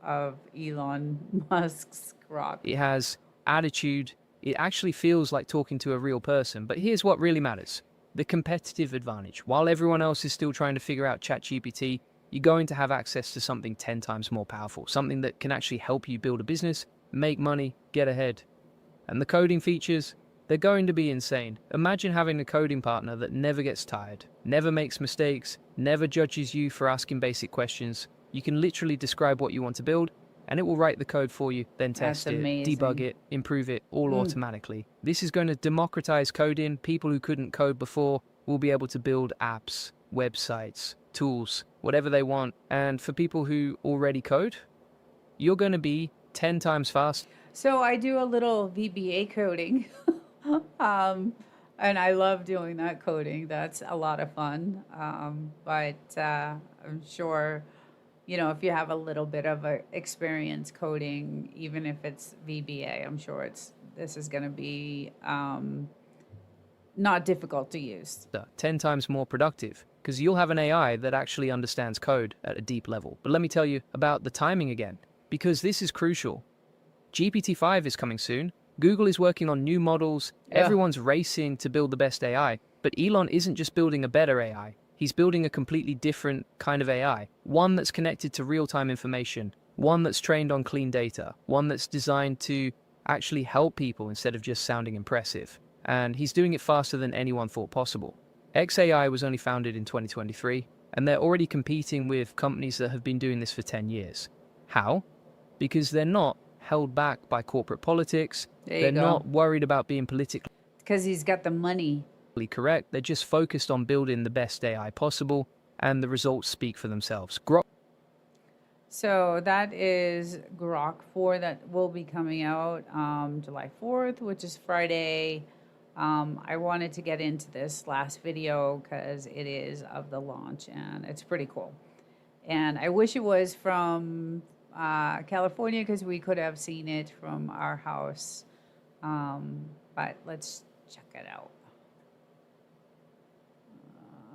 of Elon Musk's Grok. It has attitude. It actually feels like talking to a real person. But here's what really matters. The competitive advantage. While everyone else is still trying to figure out ChatGPT, you're going to have access to something 10 times more powerful, something that can actually help you build a business, make money, get ahead. And the coding features, they're going to be insane. Imagine having a coding partner that never gets tired, never makes mistakes, never judges you for asking basic questions. You can literally describe what you want to build, and it will write the code for you, then test it, debug it, improve it, all automatically. This is going to democratize coding. People who couldn't code before will be able to build apps, websites, tools, whatever they want. And for people who already code, you're going to be 10 times fast. So I do a little VBA coding, and I love doing that coding. That's a lot of fun. But I'm sure, if you have a little bit of experience coding, even if it's VBA, I'm sure this is going to be not difficult to use. 10 times more productive, because you'll have an AI that actually understands code at a deep level. But let me tell you about the timing again, because this is crucial. GPT-5 is coming soon. Google is working on new models. Everyone's racing to build the best AI. But Elon isn't just building a better AI. He's building a completely different kind of AI. One that's connected to real-time information. One that's trained on clean data. One that's designed to actually help people instead of just sounding impressive. And he's doing it faster than anyone thought possible. XAI was only founded in 2023, And they're already competing with companies that have been doing this for 10 years. How? Because they're not held back by corporate politics. There you They're go. not worried about being politically Because he's got the money. correct. They're just focused on building the best AI possible, and the results speak for themselves. So that is Grok 4 that will be coming out July 4th, which is Friday. I wanted to get into this last video because it is of the launch and it's pretty cool. And I wish it was from California because we could have seen it from our house. But let's check it out.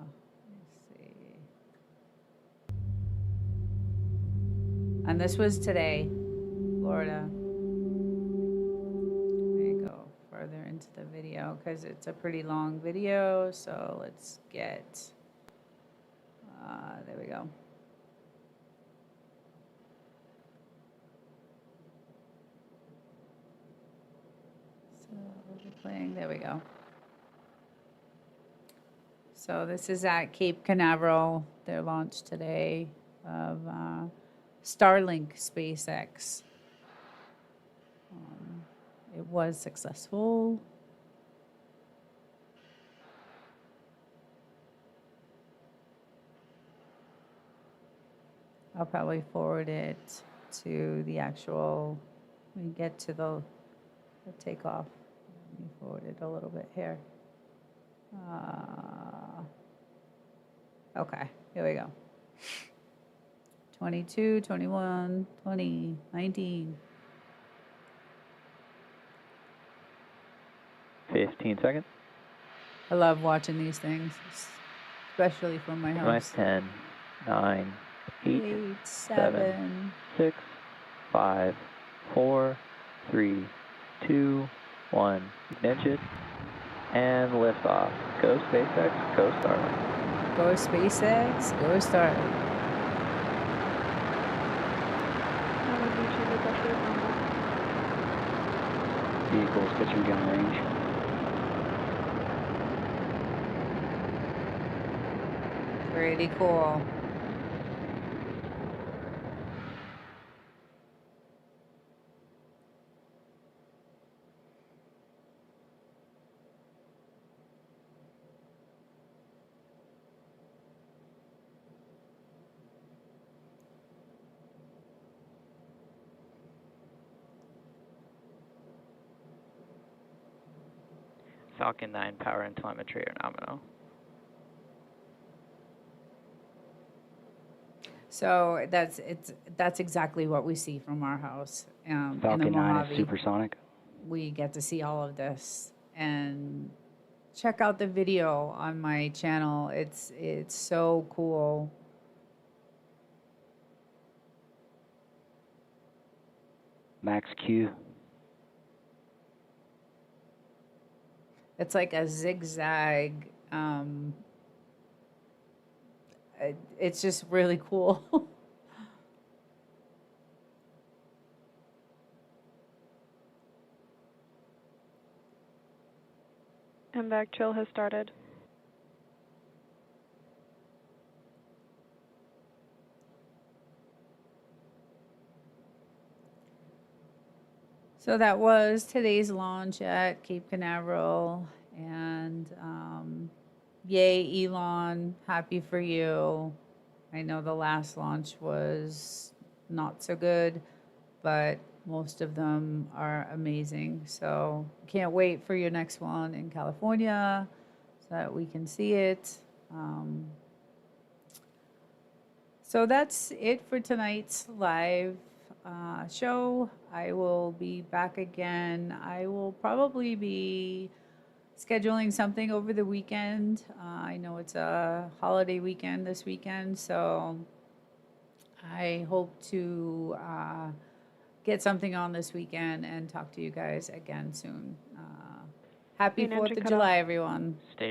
Let's see. And this was today, Florida. There you go, further into the video because it's a pretty long video. So let's get, there we go. So we're playing, there we go. So this is at Cape Canaveral, their launch today of Starlink SpaceX. It was successful. I'll probably forward it to the actual, when we get to the takeoff. Let me forward it a little bit here. Okay, here we go. 22, 21, 20, 19. 15 seconds. I love watching these things, especially from my house. 10, 9, 8, 7, 6, 5, 4, 3, 2, 1. Ignition and liftoff. Go SpaceX, go Starlink. Go SpaceX, go Starlink. Vehicles pitching gun range. Pretty cool. Falcon 9 power and telemetry are nominal. So that's exactly what we see from our house. In the Falcon 9 is Mojave. supersonic. We get to see all of this and check out the video on my channel. It's so cool. Max Q. It's like a zigzag. It's just really cool. And back chill has started. So that was today's launch at Cape Canaveral, and yay, Elon, happy for you. I know the last launch was not so good, but most of them are amazing. So can't wait for your next one in California so that we can see it. So that's it for tonight's live show. I will be back again. I will probably be scheduling something over the weekend. I know it's a holiday weekend this weekend, so I hope to get something on this weekend and talk to you guys again soon. Happy Hey, Nancy, 4th of cut July, off. everyone. Stay